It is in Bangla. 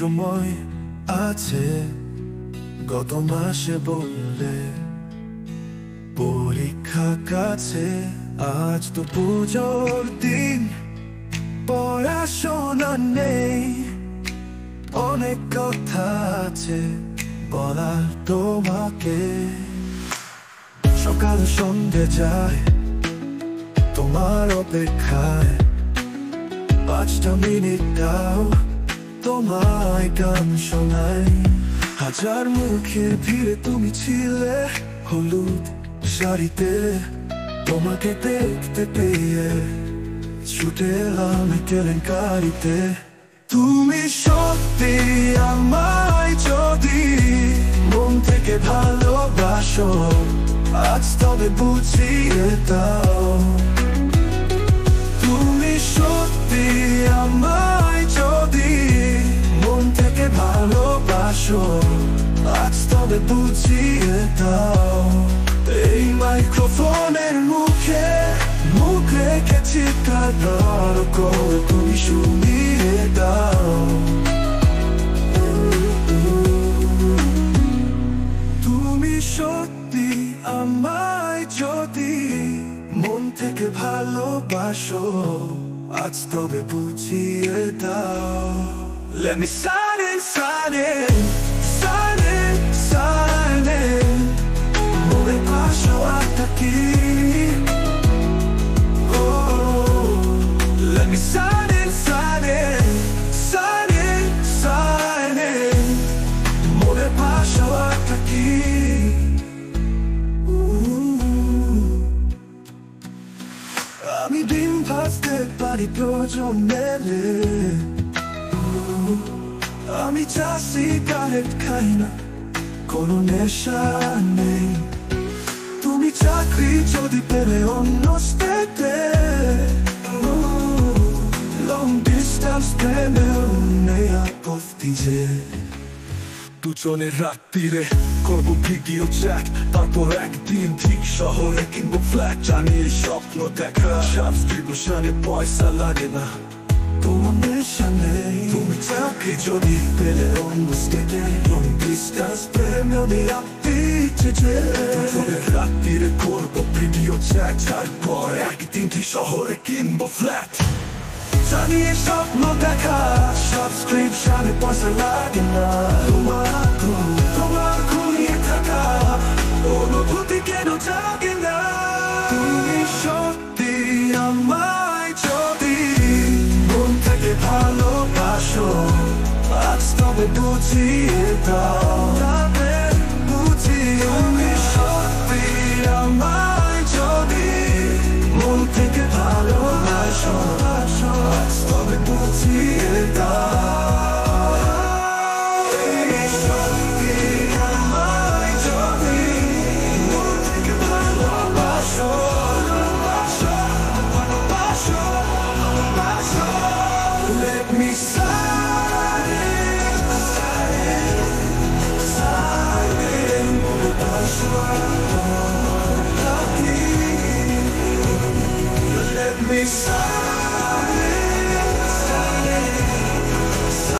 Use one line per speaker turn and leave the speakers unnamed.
সময় আছে গত মাসে বললে পরীক্ষা কাছে, আজ তো পুজোর দিন, পড়াশোনা নেই, অনেক কথা আছে বলার তোমাকে। সকাল সন্ধে যায় তোমার অপেক্ষায়, 5টা মিনিট দাও তোমায় গান শোনাই। হাজার মুখের ভিড়ে তুমি ছিলে হলুদ শাড়িতে, তোমাকে দেখতে পেয়ে ছুটে এলাম কেলেঙ্কারিতে। তুমি সত্যি আমায় যদি মন থেকে ভালোবাসো, আজ তবে বুঝিয়ে দাও। তুমি সত্যি আমায় যদি মন থেকে ভালোবাসো, আজ তবে বুঝিয়ে দাও। এই মাইক্রোফোনের মুখে মুখ রেখে চিৎকার করে তুমি শুনিয়ে দাও। তুমি সত্যি আমায় যদি মন থেকে ভালোবাসো, আজ তবে বুঝিয়ে দাও। Let me sign it, sign it, sign it, sign it. Move paso hasta aquí. Oh, let me sign it, sign it, sign it, sign it. Move paso hasta aquí. আমি দিন ভাসতে পারি প্রয়োজন মেলে, আমি চা সিগারেট খাই না, কোনো নেশা নেই। তুমি চাকরি যদি পেলে অন্য স্টেটে, লং ডিস্টেন্স প্রেমেও নেই আপত্তি যে। দুজনে রাত্রিরে করবো ভিডিও চ্যাট, তারপর একদিন ঠিক শহরে কিনবো ফ্ল্যাট। জানি এই স্বপ্ন দেখা সাবস্ক্রিপশনে পয়সা লাগে না, তোমার নেশা নেই। তুমি চাকরি যদি পেলে অন্য স্টেটে, লং ডিস্টেন্স প্রেমেও নেই আপত্তি যে। দুজনে রাত্রিরে করবো ভিডিও চ্যাট, তারপর একদিন ঠিক শহরে কিনবো ফ্ল্যাট। জানি এই স্বপ্ন দেখা সাবস্ক্রিপশনে পয়সা লাগে না, তোমার ঘুমিয়ে থাকা অনুভূতি কেন জাগে না। তুমি সত্যি আমায় যদি মন থেকে ভালোবাসো, আজ তবে বুঝিয়ে দাও।